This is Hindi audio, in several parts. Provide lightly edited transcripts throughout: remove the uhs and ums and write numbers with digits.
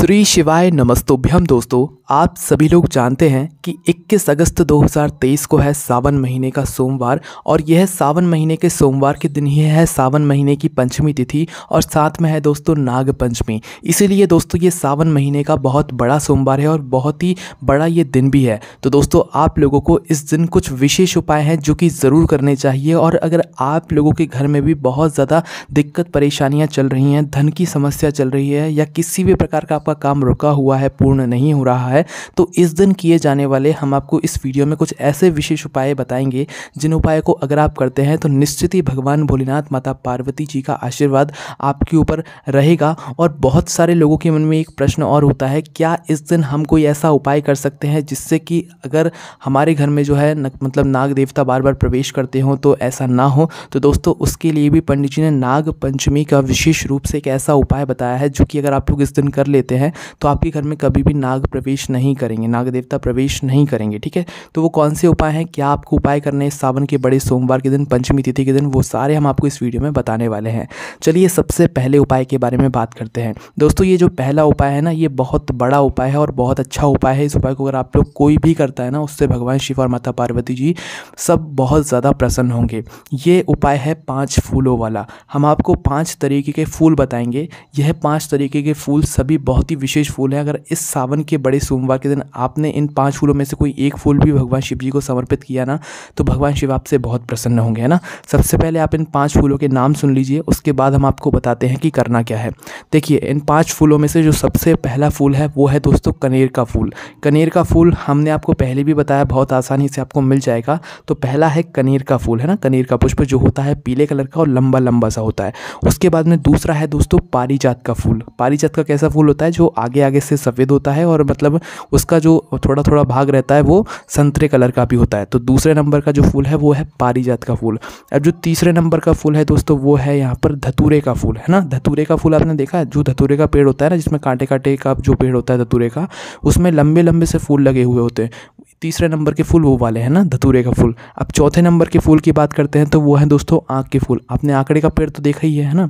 श्री शिवाय नमस्तुभ्यम। दोस्तों, आप सभी लोग जानते हैं कि 21 अगस्त 2023 को है सावन महीने का सोमवार और यह सावन महीने के सोमवार के दिन ही है सावन महीने की पंचमी तिथि और साथ में है दोस्तों नाग पंचमी। इसीलिए दोस्तों ये सावन महीने का बहुत बड़ा सोमवार है और बहुत ही बड़ा ये दिन भी है। तो दोस्तों आप लोगों को इस दिन कुछ विशेष उपाय हैं जो कि ज़रूर करने चाहिए। और अगर आप लोगों के घर में भी बहुत ज़्यादा दिक्कत परेशानियाँ चल रही हैं, धन की समस्या चल रही है या किसी भी प्रकार का आपका काम रुका हुआ है, पूर्ण नहीं हो रहा है, तो इस दिन किए जाने वाले हम आपको इस वीडियो में कुछ ऐसे विशेष उपाय बताएंगे जिन उपायों को अगर आप करते हैं तो निश्चित ही भगवान भोलेनाथ, माता पार्वती जी का आशीर्वाद आपके ऊपर रहेगा। और बहुत सारे लोगों के मन में एक प्रश्न और होता है, क्या इस दिन हम कोई ऐसा उपाय कर सकते हैं जिससे कि अगर हमारे घर में जो है मतलब नाग देवता बार बार प्रवेश करते हों तो ऐसा ना हो। तो दोस्तों उसके लिए भी पंडित जी ने नाग पंचमी का विशेष रूप से एक ऐसा उपाय बताया है जो कि अगर आप लोग इस दिन कर लेते हैं तो आपके घर में कभी भी नाग प्रवेश नहीं करेंगे, नाग देवता प्रवेश नहीं करेंगे। ठीक है, तो वो कौन से उपाय हैं, क्या आपको उपाय करने हैं सावन के बड़े सोमवार के दिन, पंचमी तिथि के दिन, वो सारे हम आपको इस वीडियो में बताने वाले हैं। चलिए सबसे पहले उपाय के बारे में बात करते हैं। दोस्तों ये जो पहला उपाय है ना, ये बहुत बड़ा उपाय है और बहुत अच्छा उपाय है। इस उपाय को अगर आप लोग कोई भी करता है ना, उससे भगवान शिव और माता पार्वती जी सब बहुत ज़्यादा प्रसन्न होंगे। ये उपाय है 5 फूलों वाला। हम आपको 5 तरीके के फूल बताएंगे। यह 5 तरीके के फूल सभी बहुत ही विशेष फूल हैं। अगर इस सावन के बड़े सोमवार के दिन आपने इन 5 फूलों में से कोई एक फूल भी भगवान शिव जी को समर्पित किया ना, तो भगवान शिव आपसे बहुत प्रसन्न होंगे, है ना। सबसे पहले आप इन 5 फूलों के नाम सुन लीजिए, उसके बाद हम आपको बताते हैं कि करना क्या है। देखिए इन 5 फूलों में से जो सबसे पहला फूल है वो है दोस्तों कनेर का फूल। कनेर का फूल हमने आपको पहले भी बताया, बहुत आसानी से आपको मिल जाएगा। तो पहला है कनेर का फूल, है ना, कनेर का पुष्प जो होता है पीले कलर का और लंबा लंबा सा होता है। उसके बाद में दूसरा है दोस्तों पारिजात का फूल। पारिजात का कैसा फूल होता है, जो आगे आगे से सफ़ेद होता है और मतलब उसका जो थोड़ा थोड़ा भाग रहता है वो संतरे कलर का भी होता है। तो दूसरे नंबर का जो फूल है वो है पारिजात का फूल। अब जो तीसरे नंबर का फूल है दोस्तों वो है यहाँ पर धतूरे का फूल, है ना। धतूरे का फूल आपने देखा है, जो धतूरे का पेड़ होता है ना, जिसमें कांटे कांटे का जो पेड़ होता है धतूरे का, उसमें लंबे लंबे से फूल लगे हुए होते हैं। तीसरे नंबर के फूल वो वाले हैं ना, धतूरे का फूल। अब चौथे नंबर के फूल की बात करते हैं तो वो है दोस्तों आँख के फूल। आपने आंकड़े का पेड़ तो देखा ही है ना,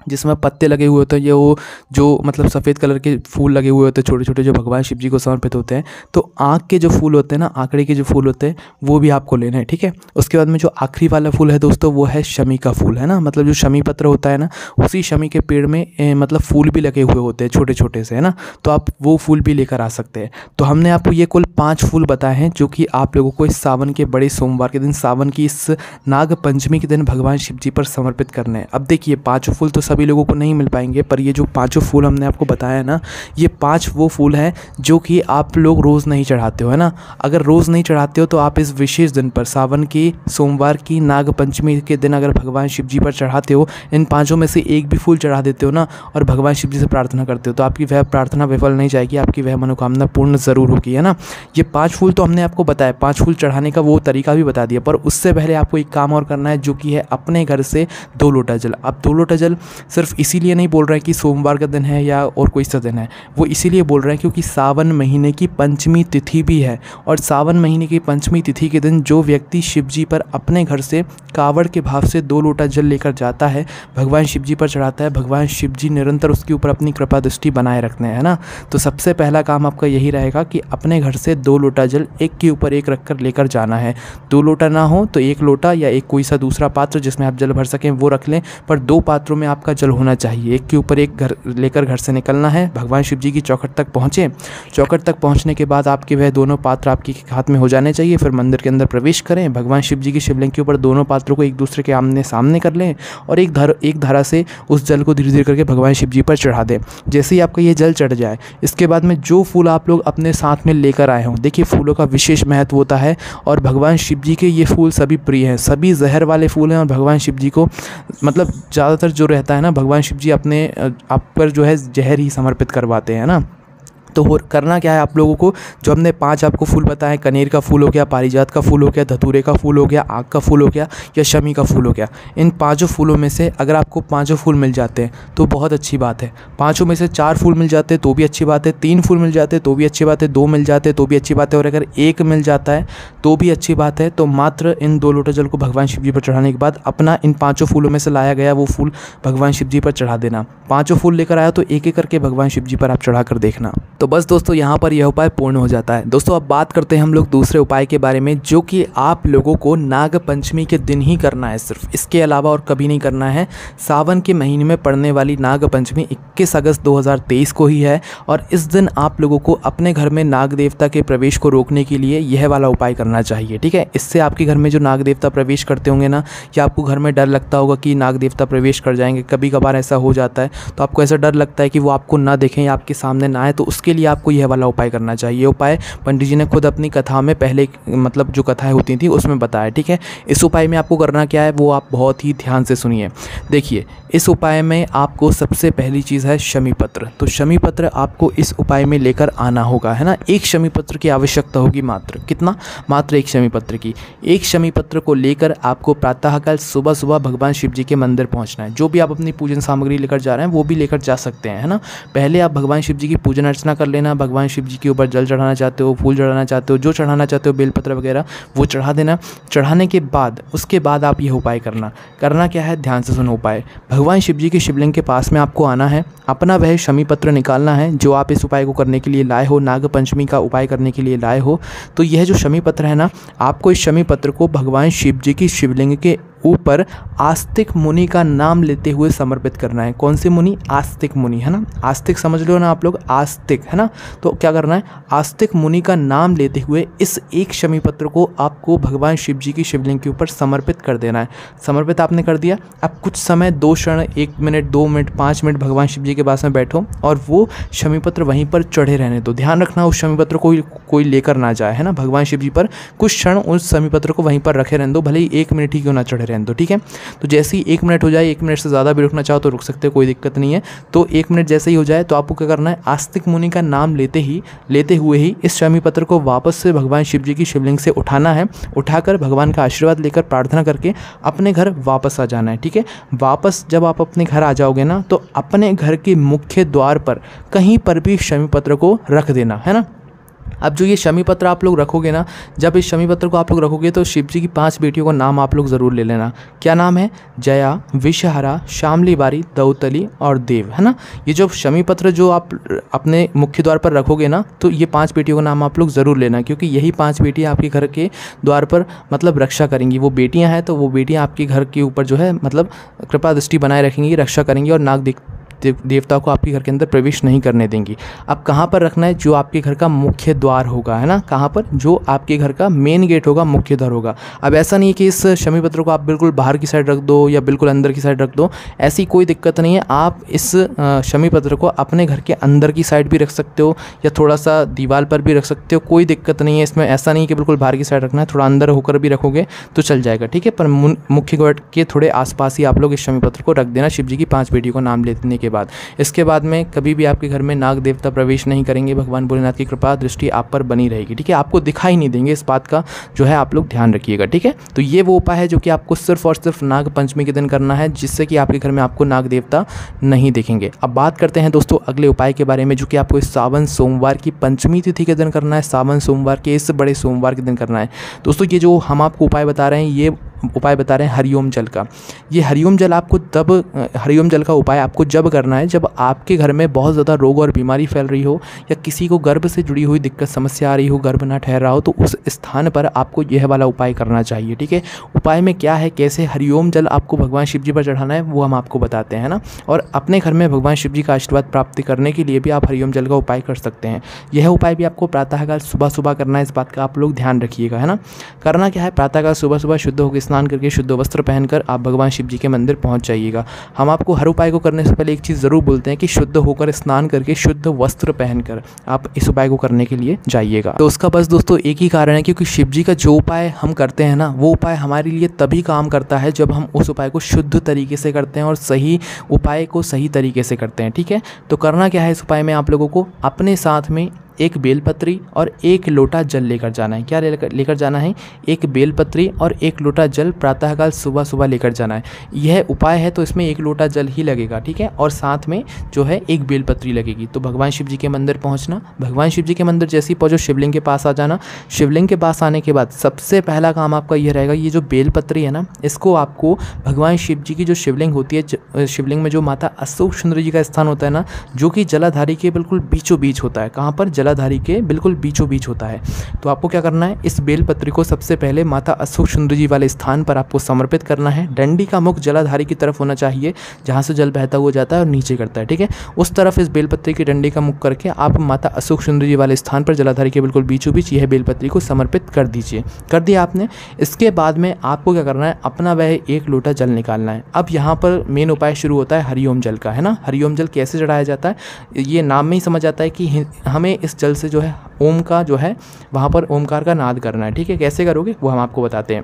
जिसमें पत्ते लगे हुए होते हैं, ये वो जो मतलब सफ़ेद कलर के फूल लगे हुए होते हैं छोटे छोटे, जो भगवान शिव जी को समर्पित होते हैं। तो आँख के जो फूल होते हैं ना, आंकड़े के जो फूल होते हैं वो भी आपको लेना है, ठीक है। उसके बाद में जो आखिरी वाला फूल है दोस्तों वो है शमी का फूल, है ना। मतलब जो शमी पत्र होता है ना, उसी शमी के पेड़ में मतलब फूल भी लगे हुए होते हैं छोटे छोटे से, है ना। तो आप वो फूल भी लेकर आ सकते हैं। तो हमने आपको ये कुल 5 फूल बताए हैं जो कि आप लोगों को इस सावन के बड़े सोमवार के दिन, सावन की इस नाग पंचमी के दिन भगवान शिव जी पर समर्पित करने हैं। अब देखिए 5 फूल तो सभी लोगों को नहीं मिल पाएंगे, पर ये जो 5 फूल हमने आपको बताया ना, ये 5 वो फूल हैं जो कि आप लोग रोज़ नहीं चढ़ाते हो, है ना। अगर रोज़ नहीं चढ़ाते हो तो आप इस विशेष दिन पर, सावन की सोमवार की नाग पंचमी के दिन अगर भगवान शिव जी पर चढ़ाते हो, इन 5 में से एक भी फूल चढ़ा देते हो ना और भगवान शिव जी से प्रार्थना करते हो, तो आपकी वह प्रार्थना विफल नहीं जाएगी, आपकी वह मनोकामना पूर्ण ज़रूर होगी, है ना। ये 5 फूल तो हमने आपको बताया, 5 फूल चढ़ाने का वो तरीका भी बता दिया, पर उससे पहले आपको एक काम और करना है जो कि है अपने घर से 2 लोटा जल। अब 2 लोटा जल सिर्फ इसीलिए नहीं बोल रहे हैं कि सोमवार का दिन है या और कोई सा दिन है, वो इसीलिए बोल रहे हैं क्योंकि सावन महीने की पंचमी तिथि भी है। और सावन महीने की पंचमी तिथि के दिन जो व्यक्ति शिव जी पर अपने घर से कावड़ के भाव से 2 लोटा जल लेकर जाता है, भगवान शिव जी पर चढ़ाता है, भगवान शिव जी निरंतर उसके ऊपर अपनी कृपा दृष्टि बनाए रखते हैं, है ना। तो सबसे पहला काम आपका यही रहेगा कि अपने घर से 2 लोटा जल एक के ऊपर एक रखकर लेकर जाना है। 2 लोटा ना हो तो 1 लोटा या एक कोई सा दूसरा पात्र जिसमें आप जल भर सकें वो रख लें, पर 2 पात्रों में आपका जल होना चाहिए। एक के ऊपर एक घर लेकर घर से निकलना है। भगवान शिव जी की चौखट तक पहुँचे। चौखट तक पहुँचने के बाद आपके वह दोनों पात्र आपके हाथ में हो जाने चाहिए। फिर मंदिर के अंदर प्रवेश करें, भगवान शिव जी की शिवलिंग के ऊपर दोनों पात्रों को एक दूसरे के आमने सामने कर लें और एक धारा से उस जल को धीरे धीरे करके भगवान शिव जी पर चढ़ा दें। जैसे ही आपका ये जल चढ़ जाए, इसके बाद में जो फूल आप लोग अपने साथ में लेकर आए हों, देखिए फूलों का विशेष महत्व होता है और भगवान शिव जी के ये फूल सभी प्रिय हैं, सभी जहर वाले फूल हैं। और भगवान शिव जी को मतलब ज़्यादातर जो रहता है ना, भगवान शिव जी अपने आप पर जो है जहर ही समर्पित करवाते हैं ना। तो करना क्या है आप लोगों को, जो हमने 5 आपको फूल बताएं, कनेर का फूल हो गया, पारिजात का फूल हो गया, धतूरे का फूल हो गया, आग का फूल हो गया या शमी का फूल हो गया, इन 5 फूलों में से अगर आपको 5 फूल मिल जाते हैं तो बहुत अच्छी बात है। 5 में से 4 फूल मिल जाते हैं तो भी अच्छी बात है, 3 फूल मिल जाते हैं तो भी अच्छी बात है, 2 मिल जाते हैं तो भी अच्छी बात है, और अगर 1 मिल जाता है तो भी अच्छी बात है। तो मात्र इन 2 लोटा जल को भगवान शिव जी पर चढ़ाने के बाद अपना इन 5 फूलों में से लाया गया वो फूल भगवान शिव जी पर चढ़ा देना। 5 फूल लेकर आया तो एक एक करके भगवान शिव जी पर आप चढ़ा कर देखना। तो बस दोस्तों यहाँ पर यह उपाय पूर्ण हो जाता है। दोस्तों अब बात करते हैं हम लोग दूसरे उपाय के बारे में, जो कि आप लोगों को नाग पंचमी के दिन ही करना है, सिर्फ इसके अलावा और कभी नहीं करना है। सावन के महीने में पड़ने वाली नाग पंचमी 21 अगस्त 2023 को ही है, और इस दिन आप लोगों को अपने घर में नाग देवता के प्रवेश को रोकने के लिए यह वाला उपाय करना चाहिए, ठीक है। इससे आपके घर में जो नाग देवता प्रवेश करते होंगे ना, या आपको घर में डर लगता होगा कि नाग देवता प्रवेश कर जाएंगे, कभी कभार ऐसा हो जाता है, तो आपको ऐसा डर लगता है कि वो आपको ना देखें या आपके सामने ना आए, तो उसके लिए आपको यह वाला उपाय करना चाहिए। ये उपाय पंडित जी ने खुद अपनी कथा में पहले मतलब जो कथाएं होती थी उसमें बताया, ठीक है। इस उपाय में आपको करना क्या है वो आप बहुत ही ध्यान से सुनिए। देखिए इस उपाय में आपको सबसे पहली चीज़ है शमी पत्र। तो शमी पत्र आपको इस उपाय में लेकर आना होगा, है ना। एक शमी पत्र की आवश्यकता होगी, मात्र कितना, मात्र एक शमी पत्र की। एक शमी पत्र को लेकर आपको प्रातःकाल सुबह सुबह भगवान शिव जी के मंदिर पहुंचना है। जो भी आप अपनी पूजन सामग्री लेकर जा रहे हैं वो भी लेकर जा सकते हैं, है ना। पहले आप भगवान शिव जी की पूजन अर्चना कर लेना। भगवान शिव जी के ऊपर जल चढ़ाना चाहते हो, फूल चढ़ाना चाहते हो, जो चढ़ाना चाहते हो, बेलपत्र वगैरह वो चढ़ा देना। चढ़ाने के बाद उसके बाद आप यह उपाय करना क्या है, ध्यान से सुनो उपाय। भगवान शिव जी के शिवलिंग के पास में आपको आना है, अपना वह शमी पत्र निकालना है जो आप इस उपाय को करने के लिए लाए हो, नाग पंचमी का उपाय करने के लिए लाए हो। तो यह जो शमी पत्र है ना, आपको इस शमी पत्र को भगवान शिव जी की शिवलिंग के ऊपर आस्तिक मुनि का नाम लेते हुए समर्पित करना है। कौन से मुनि, आस्तिक मुनि, है ना। आस्तिक समझ लो ना आप लोग, आस्तिक, है ना। तो क्या करना है, आस्तिक मुनि का नाम लेते हुए इस एक शमी पत्र को आपको भगवान शिव जी की शिवलिंग के ऊपर समर्पित कर देना है। समर्पित आपने कर दिया, अब कुछ समय 2 क्षण, 1 मिनट, 2 मिनट, 5 मिनट भगवान शिव जी के पास में बैठो और वो शमी पत्र वहीं पर चढ़े रहने दो। ध्यान रखना उस शमी पत्र को कोई लेकर ना जाए, है ना। भगवान शिव जी पर कुछ क्षण उस शमी पत्र को वहीं पर रखे रहने दो, भले ही 1 मिनट ही क्यों ना चढ़े रहने दो, ठीक है। तो जैसे ही 1 मिनट हो जाए, 1 मिनट से ज़्यादा भी रुकना चाहो तो रुक सकते हो, कोई दिक्कत नहीं है। तो 1 मिनट जैसे ही हो जाए तो आपको क्या करना है, आस्तिक मुनि का नाम लेते हुए ही इस शमी पत्र को वापस से भगवान शिव जी की शिवलिंग से उठाना है। उठाकर भगवान का आशीर्वाद लेकर प्रार्थना करके अपने घर वापस आ जाना है, ठीक है। वापस जब आप अपने घर आ जाओगे ना, तो अपने घर के मुख्य द्वार पर कहीं पर भी शमी पत्र को रख देना, है ना। अब जो ये शमी पत्र आप लोग रखोगे ना, जब इस शमी पत्र को आप लोग रखोगे तो शिव जी की 5 बेटियों का नाम आप लोग ज़रूर ले लेना। क्या नाम है, जया, विषहारा, शामली बारी, दौतली और देव, है ना। ये जो शमी पत्र जो आप अपने मुख्य द्वार पर रखोगे ना, तो ये 5 बेटियों का नाम आप लोग ज़रूर लेना, क्योंकि यही 5 बेटियाँ आपके घर के द्वार पर मतलब रक्षा करेंगी। वो बेटियाँ हैं तो वो बेटियाँ आपके घर के ऊपर जो है मतलब कृपा दृष्टि बनाए रखेंगी, रक्षा करेंगी और नाग देवता को आपके घर के अंदर प्रवेश नहीं करने देंगी। अब कहाँ पर रखना है, जो आपके घर का मुख्य द्वार होगा, है ना। कहाँ पर, जो आपके घर का मेन गेट होगा, मुख्य द्वार होगा। अब ऐसा नहीं है कि इस शमी पत्र को आप बिल्कुल बाहर की साइड रख दो या बिल्कुल अंदर की साइड रख दो, ऐसी कोई दिक्कत नहीं है। आप इस शमी पत्र को अपने घर के अंदर की साइड भी रख सकते हो या थोड़ा सा दीवार पर भी रख सकते हो, कोई दिक्कत नहीं है इसमें। ऐसा नहीं कि बिल्कुल बाहर की साइड रखना है, थोड़ा अंदर होकर भी रखोगे तो चल जाएगा, ठीक है। पर मुख्य गेट के थोड़े आसपास ही आप लोग इस शमी पत्र को रख देना शिव जी की 5 बेटियों को नाम लेने के बाद। इसके बाद में कभी भी आपके घर में नाग देवता प्रवेश नहीं करेंगे, भगवान भोलेनाथ की कृपा दृष्टि आप पर बनी रहेगी, ठीक है। आपको दिखाई नहीं देंगे, इस बात का जो है आप लोग ध्यान रखिएगा, ठीक है। तो ये वो उपाय है जो कि आपको सिर्फ और सिर्फ नाग पंचमी के दिन करना है, जिससे कि आपके घर में आपको नाग देवता नहीं दिखेंगे। अब बात करते हैं दोस्तों अगले उपाय के बारे में, जो कि आपको इस सावन सोमवार की पंचमी तिथि के दिन करना है। सावन सोमवार के इस बड़े सोमवार के दिन करना है दोस्तों। ये जो हम आपको उपाय बता रहे हैं, ये उपाय बता रहे हैं हरिओम जल का। ये हरिओम जल आपको हरिओम जल का उपाय आपको जब करना है जब आपके घर में बहुत ज़्यादा रोग और बीमारी फैल रही हो, या किसी को गर्भ से जुड़ी हुई दिक्कत समस्या आ रही हो, गर्भ ना ठहर रहा हो, तो उस स्थान पर आपको यह वाला उपाय करना चाहिए, ठीक है। उपाय में क्या है, कैसे हरिओम जल आपको भगवान शिव जी पर चढ़ाना है, वो हम आपको बताते हैं ना। और अपने घर में भगवान शिव जी का आशीर्वाद प्राप्ति करने के लिए भी आप हरिओम जल का उपाय कर सकते हैं। यह उपाय भी आपको प्रातःकाल सुबह सुबह करना है, इस बात का आप लोग ध्यान रखिएगा, है ना। करना क्या है, प्रातःकाल सुबह सुबह शुद्ध होकर स्नान करके शुद्ध वस्त्र पहनकर आप भगवान शिव जी के मंदिर पहुंच जाइएगा। हम आपको हर उपाय को करने से पहले एक चीज़ ज़रूर बोलते हैं कि शुद्ध होकर स्नान करके शुद्ध वस्त्र पहनकर आप इस उपाय को करने के लिए जाइएगा। तो उसका बस दोस्तों एक ही कारण है, क्योंकि शिव जी का जो उपाय हम करते हैं ना, वो उपाय हमारे लिए तभी काम करता है जब हम उस उपाय को शुद्ध तरीके से करते हैं और सही उपाय को सही तरीके से करते हैं। ठीक है, तो करना क्या है इस उपाय में, आप लोगों को अपने साथ में एक बेलपत्री और एक लोटा जल लेकर जाना है। क्या लेकर जाना है? एक बेलपत्री और एक लोटा जल प्रातःकाल सुबह सुबह लेकर जाना है। यह उपाय है तो इसमें एक लोटा जल ही लगेगा। ठीक है, और साथ में जो है एक बेलपत्री लगेगी। तो भगवान शिव जी के मंदिर पहुंचना, भगवान शिव जी के मंदिर जैसे ही पहुंचो शिवलिंग के पास आ जाना। शिवलिंग के पास आने के बाद सबसे पहला काम आपका यह रहेगा, ये जो बेलपत्री है ना, इसको आपको भगवान शिव जी की जो शिवलिंग होती है, शिवलिंग में जो माता अशोक सुंदरी जी का स्थान होता है ना, जो कि जलाधारी के बिल्कुल बीचों बीच होता है। कहाँ पर? जलाधारी के बिल्कुल बीचों बीच होता है। तो आपको क्या करना है, इस बेलपत्री को सबसे पहले माता अशोक सुंदरी जी वाले स्थान पर आपको समर्पित करना है। डंडी का मुख जलाधारी की तरफ होना चाहिए, जहाँ से जल बहता हुआ जाता है और नीचे करता है। ठीक है, उस तरफ इस बेलपत्री की डंडी का मुख करके आप माता अशोक सुंदरी जी वाले स्थान पर जलाधारी के बिल्कुल बीचों बीच यह बेलपत्री को समर्पित कर दीजिए। कर दिया आपने। इसके बाद में आपको क्या करना है, अपना वह एक लोटा जल निकालना है। अब यहाँ पर मेन उपाय शुरू होता है हरिओम जल का, है ना। हरिओम जल कैसे चढ़ाया जाता है, ये नाम में ही समझ आता है कि हमें इस जल से जो है ओम का जो है वहाँ पर ओमकार का नाद करना है। ठीक है, कैसे करोगे वो हम आपको बताते हैं।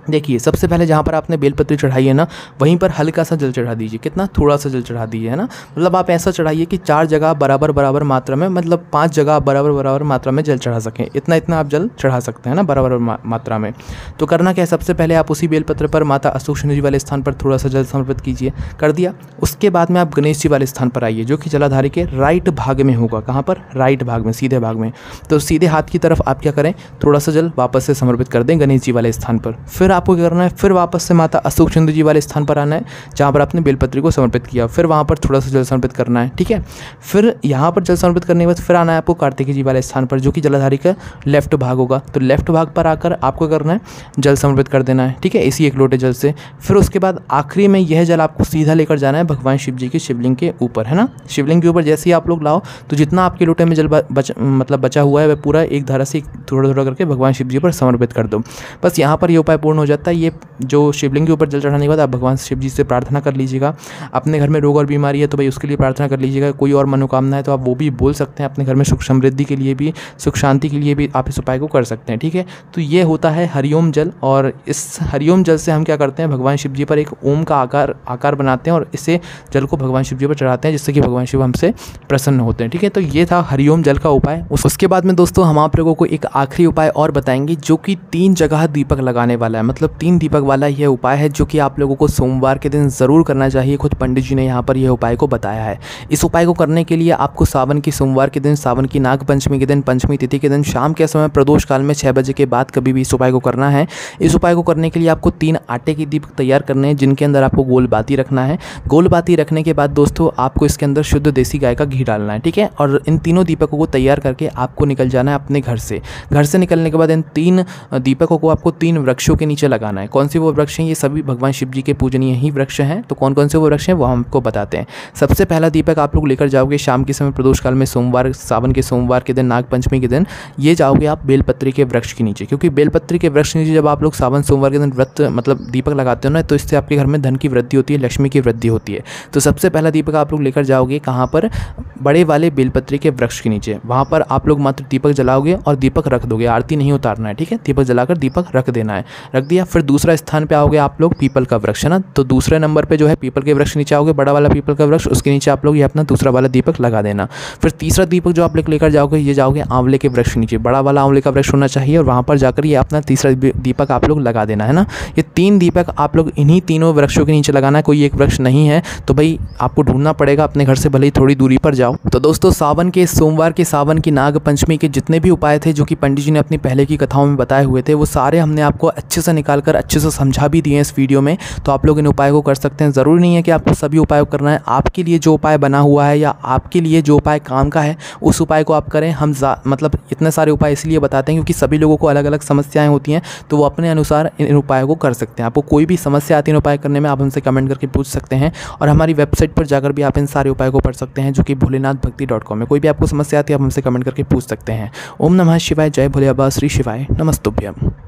देखिए, सबसे पहले जहाँ पर आपने बेलपत्री चढ़ाई है ना, वहीं पर हल्का सा जल चढ़ा दीजिए। कितना? थोड़ा सा जल चढ़ा दीजिए, है ना। मतलब आप ऐसा चढ़ाइए कि 4 जगह बराबर मात्रा में, मतलब 5 जगह बराबर मात्रा में जल चढ़ा सकें। इतना आप जल चढ़ा सकते हैं ना बराबर मात्रा में। तो करना क्या है, सबसे पहले आप उसी बेलपत्र पर माता अशोक सुंदरी जी वाले स्थान पर थोड़ा सा जल समर्पित कीजिए। कर दिया। उसके बाद में आप गणेश जी वाले स्थान पर आइए, जो कि जलाधारी के राइट भाग में होगा। कहाँ पर? राइट भाग में, सीधे भाग में। तो सीधे हाथ की तरफ आप क्या करें, थोड़ा सा जल वापस से समर्पित कर दें गणेश जी वाले स्थान पर। फिर आपको क्या करना है, फिर वापस से माता अशोक सुंदरी जी वाले स्थान पर आना है, जहाँ पर आपने बेलपत्री को समर्पित किया। फिर वहाँ पर थोड़ा सा जल समर्पित करना है। ठीक है, फिर यहाँ पर जल समर्पित करने के बाद फिर आना है आपको कार्तिकेय जी वाले स्थान पर, जो कि जलाधारी का लेफ्ट भाग होगा। तो लेफ्ट भाग पर आकर आपको करना है जल समर्पित कर देना है। ठीक है, इसी एक लोटे जल से। फिर उसके बाद आखिरी में यह जल आपको सीधा लेकर जाना है भगवान शिव जी की शिवलिंग के ऊपर, है ना। शिवलिंग के ऊपर जैसे ही आप लोग लाओ, तो जितना आपके लोटे में जल बचा हुआ है वह पूरा एक धारा से थोड़ा थोड़ा करके भगवान शिव जी पर समर्पित कर दो। बस यहाँ पर यह उपाय पूर्ण हो जाता है। ये जो शिवलिंग के ऊपर जल चढ़ाने के बाद आप भगवान शिव जी से प्रार्थना कर लीजिएगा। अपने घर में रोग और बीमारी है तो भाई उसके लिए प्रार्थना कर लीजिएगा। कोई और मनोकामना है तो आप वो भी बोल सकते हैं। अपने घर में सुख समृद्धि के लिए भी, सुख शांति के लिए भी आप इस उपाय को कर सकते हैं। ठीक है, तो ये होता है हरिओम जल। और इस हरिओम जल से हम क्या करते हैं, भगवान शिव जी पर एक ओम का आकार बनाते हैं और इसे जल को भगवान शिव जी पर चढ़ाते हैं, जिससे कि भगवान शिव हमसे प्रसन्न होते हैं। ठीक है, तो ये था हरिओम जल का उपाय। उसके बाद में दोस्तों हम आप लोगों को एक आखिरी उपाय और बताएंगे, जो कि 3 जगह दीपक लगाने वाला है। मतलब 3 दीपक वाला यह उपाय है, जो कि आप लोगों को सोमवार के दिन ज़रूर करना चाहिए। खुद पंडित जी ने यहाँ पर यह उपाय को बताया है। इस उपाय को करने के लिए आपको सावन की सोमवार के दिन, सावन की नाग पंचमी के दिन, पंचमी तिथि के दिन शाम के समय प्रदोष काल में 6 बजे के बाद कभी भी इस उपाय को करना है। इस उपाय को करने के लिए आपको 3 आटे के दीपक तैयार करने हैं, जिनके अंदर आपको गोल बाती रखना है। गोल बाती रखने के बाद दोस्तों आपको इसके अंदर शुद्ध देसी गाय का घी डालना है। ठीक है, और इन तीनों दीपकों को तैयार करके आपको निकल जाना है अपने घर से। घर से निकलने के बाद इन 3 दीपकों को आपको 3 वृक्षों के नीचे लगाना है। कौन से वो वृक्ष हैं? ये सभी भगवान शिव जी के पूजनीय ही वृक्ष हैं। तो कौन कौन से वो वृक्ष हैं वो हम आपको बताते हैं। सबसे पहला दीपक आप लोग लेकर जाओगे शाम के समय प्रदोष काल में, सोमवार, सावन के सोमवार के दिन, नाग पंचमी के दिन, ये जाओगे आप बेलपत्री के वृक्ष के नीचे। क्योंकि बेलपत्री के वृक्ष के नीचे जब आप लोग सावन सोमवार के दिन व्रत मतलब दीपक लगाते हो ना, तो इससे आपके घर में धन की वृद्धि होती है, लक्ष्मी की वृद्धि होती है। तो सबसे पहला दीपक आप लोग लेकर जाओगे कहाँ पर? बड़े वाले बेलपत्री के वृक्ष के नीचे। वहाँ पर आप लोग मात्र दीपक जलाओगे और दीपक रख दोगे, आरती नहीं उतारना है। ठीक है, दीपक जलाकर दीपक रख देना है। रख दिया। फिर दूसरा स्थान पे आओगे आप लोग पीपल का वृक्ष, है ना। तो दूसरे नंबर पे जो है पीपल के वृक्ष नीचे आओगे, बड़ा वाला पीपल का वृक्ष, उसके नीचे आप लोग ये अपना दूसरा वाला दीपक लगा देना। फिर तीसरा दीपक जो आप लेकर जाओगे, ये जाओगे आंवले के वृक्ष नीचे, बड़ा वाला आंवले का वृक्ष होना चाहिए, और वहाँ पर जाकर ये अपना तीसरा दीपक आप लोग लगा देना, है ना। ये 3 दीपक आप लोग इन्हीं तीनों वृक्षों के नीचे लगाना है। कोई एक वृक्ष नहीं है तो भाई आपको ढूंढना पड़ेगा अपने घर से, भले ही थोड़ी दूरी पर जाओ। तो दोस्तों सावन के सोमवार के, सावन की नाग पंचमी के जितने भी उपाय थे जो कि पंडित जी ने अपनी पहले की कथाओं में बताए हुए थे, वो सारे हमने आपको अच्छे से निकाल कर अच्छे से समझा भी दिए इस वीडियो में। तो आप लोग इन उपाय को कर सकते हैं। ज़रूरी नहीं है कि आपको सभी उपाय करना है। आपके लिए जो उपाय बना हुआ है या आपके लिए जो उपाय काम का है उस उपाय को आप करें। हम मतलब इतने सारे उपाय इसलिए बताते हैं क्योंकि सभी लोगों को अलग अलग समस्याएं होती हैं, तो वो अपने अनुसार इन उपायों को कर सकते हैं। आपको कोई भी समस्या आती है उपाय करने में, आप हमसे कमेंट करके पूछ सकते हैं, और हमारी वेबसाइट पर जाकर भी आप इन सारे उपाय को पढ़ सकते हैं, जो कि भोलेनाथभक्ति.com है। कोई भी आपको समस्या आती है आप हमसे कमेंट करके पूछ सकते हैं। ओम नमः शिवाय, जय भोले बाबा, श्री शिवाय, नमस्तुभ्यम।